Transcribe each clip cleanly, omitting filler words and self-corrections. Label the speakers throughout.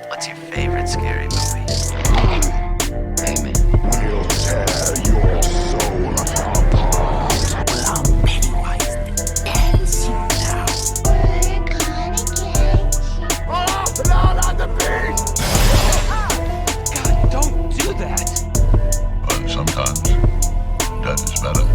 Speaker 1: What's your favorite scary movie? Hey, man.
Speaker 2: We'll tear your soul apart.
Speaker 1: Well, I'm Pennywise the Dancing now.
Speaker 2: We're gonna get you.
Speaker 3: Oh, not on the beat!
Speaker 1: God, don't do that.
Speaker 2: But sometimes death is better.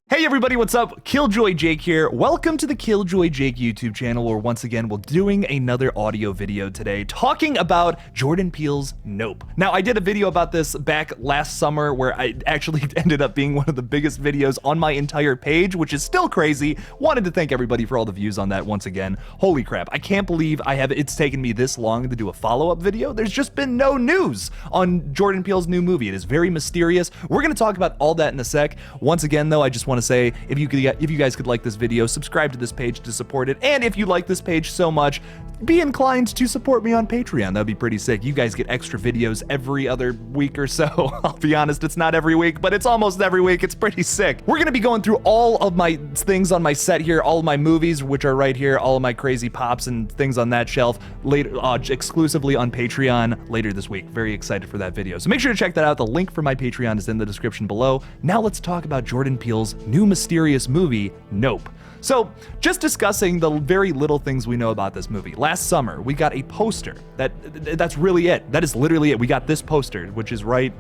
Speaker 4: Hey everybody, what's up? KillJoy Jake here. Welcome to the KillJoy Jake YouTube channel, where once again we're doing another audio video today talking about Jordan Peele's Nope. Now, I did a video about this back last summer where I actually ended up being one of the biggest videos on my entire page, which is still crazy. Wanted to thank everybody for all the views on that once again. Holy crap, I can't believe it's taken me this long to do a follow-up video. There's just been no news on Jordan Peele's new movie. It is very mysterious. We're gonna talk about all that in a sec. Once again though, I just want to say, if you guys could like this video, subscribe to this page to support it, and if you like this page so much, be inclined to support me on Patreon. That'd be pretty sick. You guys get extra videos every other week or so. I'll be honest, it's not every week, but it's almost every week. It's pretty sick. We're gonna be going through all of my things on my set here, all of my movies, which are right here, all of my crazy pops and things on that shelf, later, exclusively on Patreon later this week. Very excited for that video. So make sure to check that out. The link for my Patreon is in the description below. Now let's talk about Jordan Peele's new mysterious movie, Nope. So, just discussing the very little things we know about this movie. Last summer, we got a poster. That's really it. That is literally it. We got this poster, which is right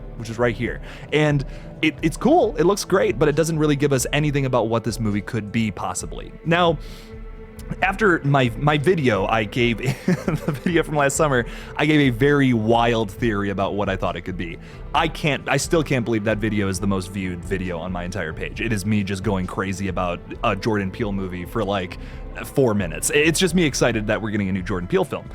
Speaker 4: here. And it's cool. It looks great, but it doesn't really give us anything about what this movie could be possibly. Now, after my video, I gave the video from last summer, I gave a very wild theory about what I thought it could be. I still can't believe that video is the most viewed video on my entire page. It is me just going crazy about a Jordan Peele movie for like 4 minutes. It's just me excited that we're getting a new Jordan Peele film.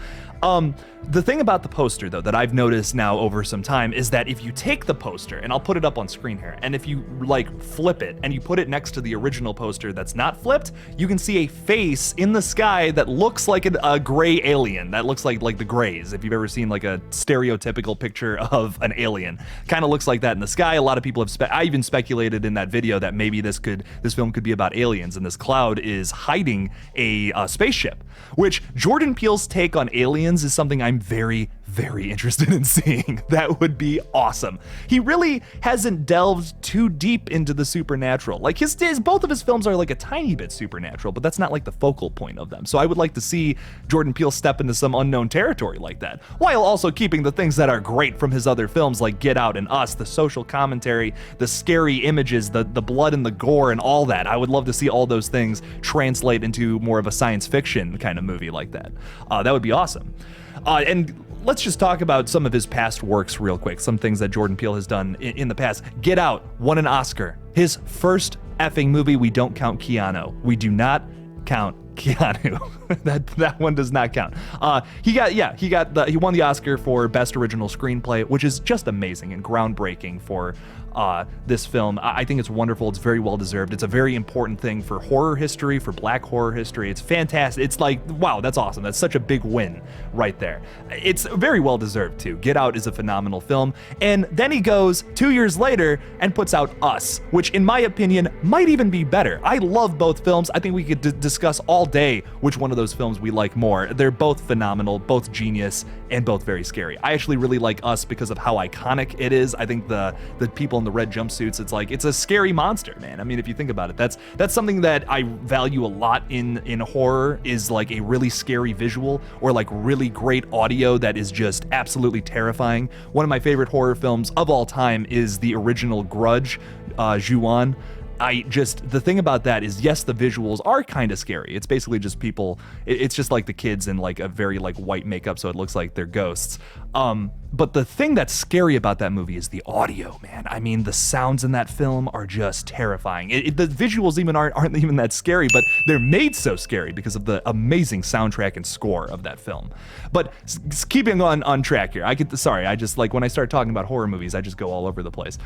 Speaker 4: The thing about the poster though that I've noticed now over some time is that if you take the poster, and I'll put it up on screen here, and if you like flip it and you put it next to the original poster that's not flipped, you can see a face in the sky that looks like a gray alien. That looks like the Greys. If you've ever seen like a stereotypical picture of an alien, kind of looks like that in the sky. A lot of people have I even speculated in that video that maybe this film could be about aliens, and this cloud is hiding a spaceship, which Jordan Peele's take on aliens is something I'm very, very interested in seeing. That would be awesome. He really hasn't delved too deep into the supernatural. Like both of his films are like a tiny bit supernatural, but that's not like the focal point of them. So I would like to see Jordan Peele step into some unknown territory like that, while also keeping the things that are great from his other films like Get Out and Us, the social commentary, the scary images, the blood and the gore and all that. I would love to see all those things translate into more of a science fiction kind of movie like that. That would be awesome. And let's just talk about some of his past works real quick, some things that Jordan Peele has done in the past. Get Out won an Oscar. His first effing movie. We don't count Keanu. We do not count Keanu. that one does not count. He won the Oscar for Best Original Screenplay, which is just amazing and groundbreaking for this film. I think it's wonderful. It's very well deserved. It's a very important thing for horror history, for black horror history. It's fantastic. It's like, wow, that's awesome. That's such a big win right there. It's very well deserved too. Get Out is a phenomenal film. And then he goes 2 years later and puts out Us, which in my opinion might even be better. I love both films. I think we could discuss all day which one of those films we like more. They're both phenomenal, both genius, and both very scary. I actually really like Us because of how iconic it is. I think the people in the red jumpsuits, it's a scary monster, man. I mean, if you think about it, that's something that I value a lot in horror, is like a really scary visual or like really great audio that is just absolutely terrifying. One of my favorite horror films of all time is the original Grudge, Ju-on. The thing about that is, yes, the visuals are kind of scary. It's basically just people, it's just like the kids in like a very like white makeup, so it looks like they're ghosts. But the thing that's scary about that movie is the audio, man. I mean, the sounds in that film are just terrifying. The visuals even aren't even that scary, but they're made so scary because of the amazing soundtrack and score of that film. But keeping on track here, I just like when I start talking about horror movies, I just go all over the place.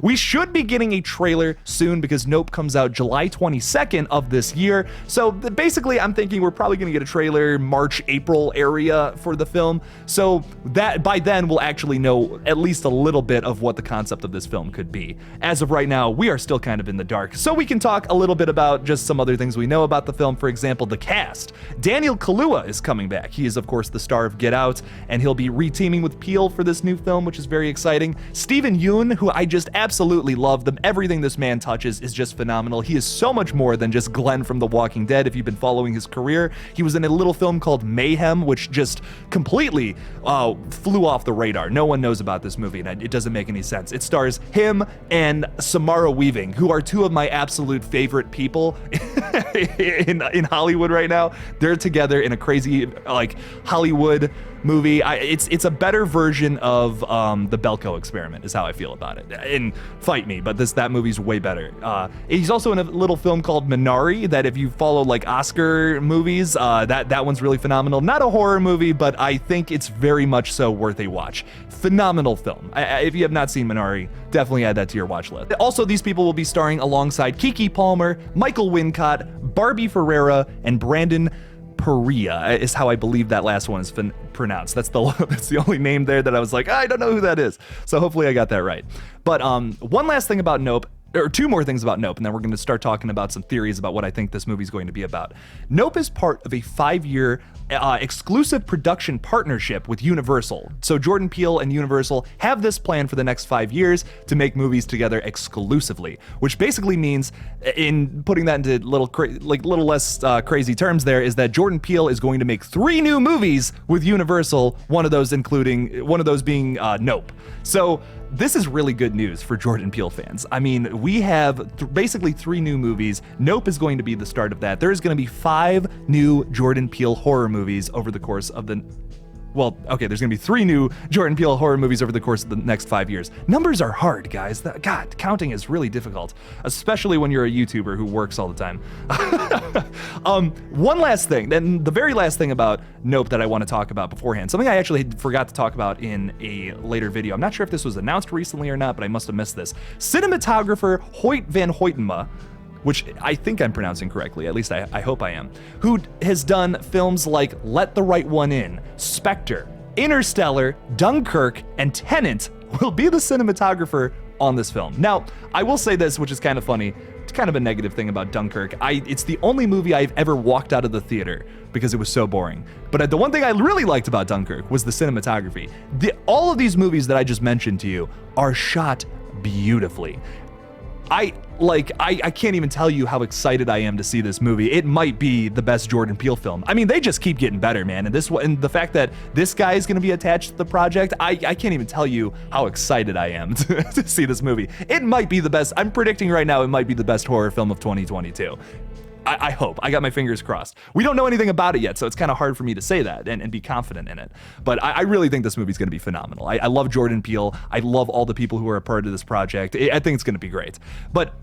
Speaker 4: We should be getting a trailer trailer soon because Nope comes out July 22nd of this year. So basically, I'm thinking we're probably going to get a trailer March, April area for the film. So that by then we'll actually know at least a little bit of what the concept of this film could be. As of right now, we are still kind of in the dark. So we can talk a little bit about just some other things we know about the film. For example, the cast. Daniel Kaluuya is coming back. He is, of course, the star of Get Out, and he'll be reteaming with Peele for this new film, which is very exciting. Steven Yeun, who I just absolutely love. Everything this man touches is just phenomenal. He is so much more than just Glenn from The Walking Dead. If you've been following his career, he was in a little film called Mayhem, which just completely flew off the radar. No one knows about this movie, and it doesn't make any sense. It stars him and Samara Weaving, who are two of my absolute favorite people in Hollywood right now. They're together in a crazy like Hollywood movie. It's a better version of the Belko Experiment is how I feel about it. And fight me, but that movie's way better. He's also in a little film called Minari that if you follow like Oscar movies, that one's really phenomenal. Not a horror movie, but I think it's very much so worth a watch. Phenomenal film. If you have not seen Minari, definitely add that to your watch list. Also, these people will be starring alongside Keke Palmer, Michael Wincott, Barbie Ferreira, and Brandon Perea is how I believe that last one is pronounced. That's the only name there that I was like, I don't know who that is. So hopefully I got that right. But one last thing about Nope, or two more things about Nope, and then we're going to start talking about some theories about what I think this movie's going to be about. Nope is part of a 5-year exclusive production partnership with Universal. So Jordan Peele and Universal have this plan for the next 5 years to make movies together exclusively, which basically means, in putting that into little less crazy terms there, is that Jordan Peele is going to make 3 new movies with Universal, one of those being Nope. So this is really good news for Jordan Peele fans. I mean, we have basically 3 new movies. Nope is going to be the start of that. There's going to be 5 new Jordan Peele horror movies over the course of the... Well, okay, there's going to be 3 new Jordan Peele horror movies over the course of the next 5 years. Numbers are hard, guys. God, counting is really difficult, especially when you're a YouTuber who works all the time. One last thing, then the very last thing about Nope that I want to talk about beforehand, something I actually forgot to talk about in a later video. I'm not sure if this was announced recently or not, but I must have missed this. Cinematographer Hoyt van Hoytema, which I think I'm pronouncing correctly, at least I hope I am, who has done films like Let the Right One In, Spectre, Interstellar, Dunkirk, and Tenet, will be the cinematographer on this film. Now, I will say this, which is kind of funny. It's kind of a negative thing about Dunkirk. It's the only movie I've ever walked out of the theater because it was so boring. But the one thing I really liked about Dunkirk was the cinematography. All of these movies that I just mentioned to you are shot beautifully. I can't even tell you how excited I am to see this movie. It might be the best Jordan Peele film. I mean, they just keep getting better, man. And the fact that this guy is going to be attached to the project, I can't even tell you how excited I am to see this movie. It might be the best. I'm predicting right now it might be the best horror film of 2022. I hope. I got my fingers crossed. We don't know anything about it yet, so it's kind of hard for me to say that and be confident in it. But I really think this movie's going to be phenomenal. I love Jordan Peele. I love all the people who are a part of this project. I think it's going to be great. But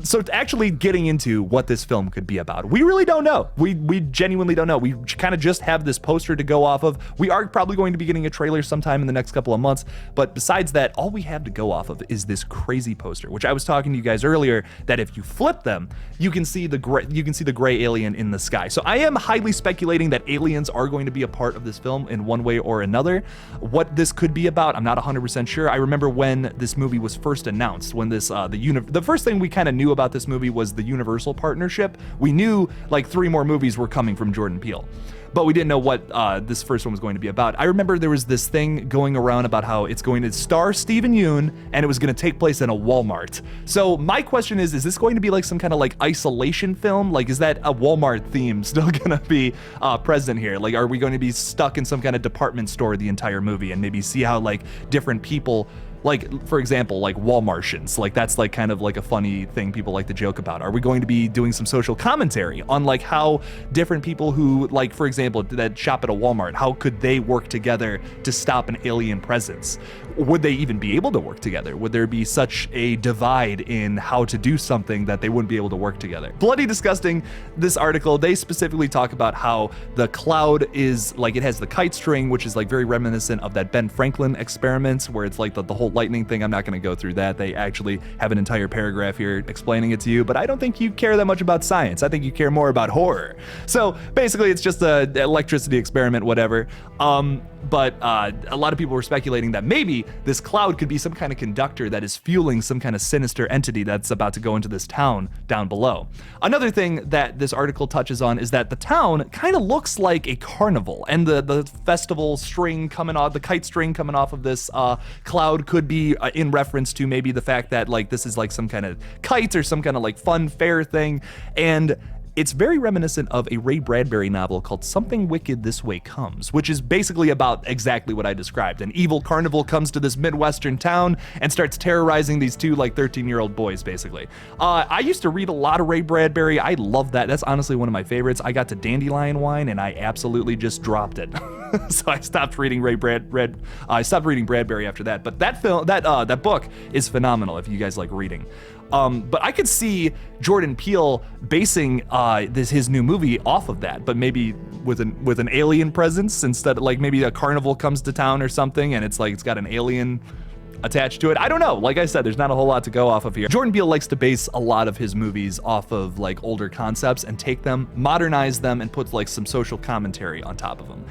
Speaker 4: so actually getting into what this film could be about, we really don't know. We genuinely don't know. We kind of just have this poster to go off of. We are probably going to be getting a trailer sometime in the next couple of months. But besides that, all we have to go off of is this crazy poster, which I was talking to you guys earlier, that if you flip them, you can see the gray alien in the sky. So I am highly speculating that aliens are going to be a part of this film in one way or another. What this could be about, I'm not 100% sure. I remember when this movie was first announced, when this the first thing we kind of knew about this movie was the Universal partnership. We knew like 3 more movies were coming from Jordan Peele, but we didn't know what this first one was going to be about. I remember there was this thing going around about how it's going to star Steven Yeun and it was going to take place in a Walmart. So my question is this going to be like some kind of like isolation film? Like, is that a Walmart theme still going to be present here? Like, are we going to be stuck in some kind of department store the entire movie and maybe see how like different people, like, for example, like Walmartians, like that's like kind of like a funny thing people like to joke about. Are we going to be doing some social commentary on like how different people who, like, for example, that shop at a Walmart, how could they work together to stop an alien presence? Would they even be able to work together? Would there be such a divide in how to do something that they wouldn't be able to work together? Bloody disgusting. This article, they specifically talk about how the cloud is like, it has the kite string, which is like very reminiscent of that Ben Franklin experiment where it's like the whole whole lightning thing, I'm not going to go through that. They actually have an entire paragraph here explaining it to you, but I don't think you care that much about science. I think you care more about horror. So basically it's just a electricity experiment, whatever. But a lot of people were speculating that maybe this cloud could be some kind of conductor that is fueling some kind of sinister entity that's about to go into this town down below. Another thing that this article touches on is that the town kind of looks like a carnival, and the festival string coming off, the kite string coming off of this cloud could be in reference to maybe the fact that like this is like some kind of kite or some kind of like fun fair thing. And it's very reminiscent of a Ray Bradbury novel called Something Wicked This Way Comes, which is basically about exactly what I described. An evil carnival comes to this Midwestern town and starts terrorizing these two like 13-year-old boys, basically. I used to read a lot of Ray Bradbury. I love that. That's honestly one of my favorites. I got to Dandelion Wine and I absolutely just dropped it. So I stopped reading I stopped reading Bradbury after that. But that book is phenomenal if you guys like reading. But I could see Jordan Peele basing his new movie off of that, but maybe with an alien presence instead. Like maybe a carnival comes to town or something, and it's like it's got an alien attached to it. I don't know. Like I said, there's not a whole lot to go off of here. Jordan Peele likes to base a lot of his movies off of like older concepts and take them, modernize them, and put like some social commentary on top of them.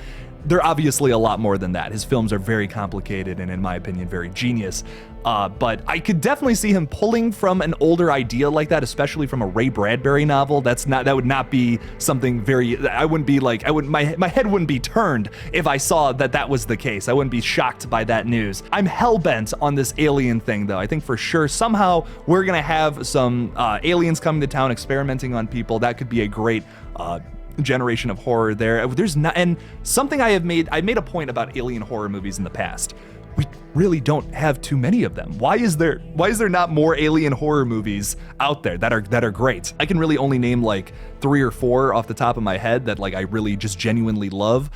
Speaker 4: They're obviously a lot more than that. His films are very complicated and in my opinion, very genius. But I could definitely see him pulling from an older idea like that, especially from a Ray Bradbury novel. That would not be something my head wouldn't be turned if I saw that was the case. I wouldn't be shocked by that news. I'm hell-bent on this alien thing though. I think for sure somehow we're gonna have some aliens coming to town experimenting on people. That could be a great generation of horror there. And something I made a point about alien horror movies in the past. We really don't have too many of them. Why is there not more alien horror movies out there that are great? I can really only name like 3 or 4 off the top of my head that like I really just genuinely love.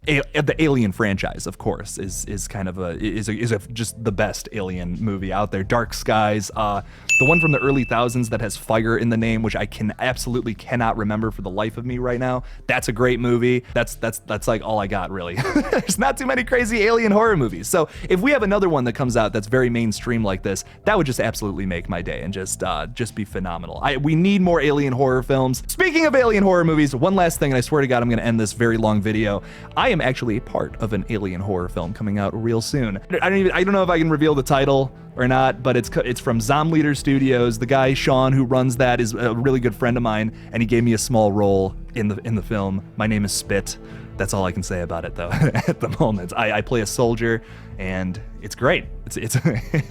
Speaker 4: The Alien franchise, of course, is just the best Alien movie out there. Dark Skies, the one from the early thousands that has fire in the name, which I absolutely cannot remember for the life of me right now. That's a great movie. That's like all I got really. There's not too many crazy alien horror movies. So if we have another one that comes out that's very mainstream like this, that would just absolutely make my day and just be phenomenal. We need more alien horror films. Speaking of alien horror movies, one last thing, and I swear to God, I'm gonna end this very long video. I am actually a part of an alien horror film coming out real soon. I don't know if I can reveal the title or not, but it's from Zomleader Studios. The guy Sean who runs that is a really good friend of mine, and he gave me a small role in the film. My name is Spit. That's all I can say about it though at the moment. I play a soldier, and it's great. It's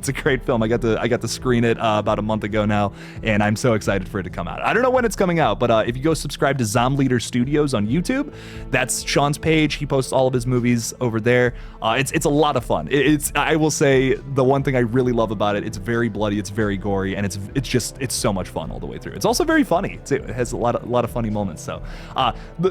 Speaker 4: a great film. I got to screen it about a month ago now, and I'm so excited for it to come out. I don't know when it's coming out, but if you go subscribe to Zomleader Studios on YouTube, that's Sean's page. He posts all of his movies over there. It's a lot of fun. I will say the one thing I really love about it. It's very bloody. It's very gory, and it's so much fun all the way through. It's also very funny too. It has a lot of funny moments. So,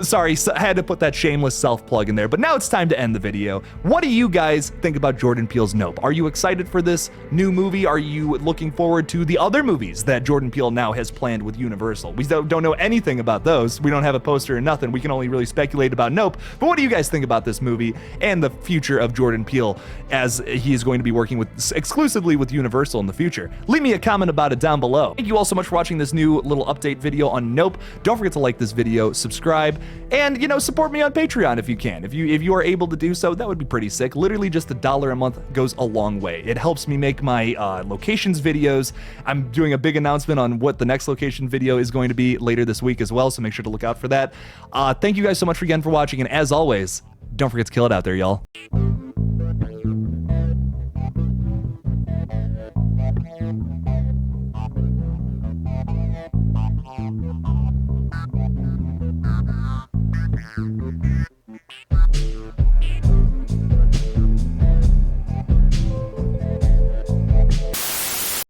Speaker 4: sorry, I had to put that shameless self-plug in there. But now it's time to end the video. What do you guys think about Jordan Peele's Nope? Are you excited for this new movie? Are you looking forward to the other movies that Jordan Peele now has planned with Universal? We don't know anything about those. We don't have a poster or nothing. We can only really speculate about Nope. But what do you guys think about this movie and the future of Jordan Peele as he is going to be working exclusively with Universal in the future? Leave me a comment about it down below. Thank you all so much for watching this new little update video on Nope. Don't forget to like this video, subscribe, and support me on Patreon if you can. If you are able to do so, that would be pretty sick. Literally just $1 a month goes a long way. It helps me make my locations videos. I'm doing a big announcement on what the next location video is going to be later this week as well, so make sure to look out for that. Thank you guys so much again for watching, and as always, don't forget to kill it out there, y'all.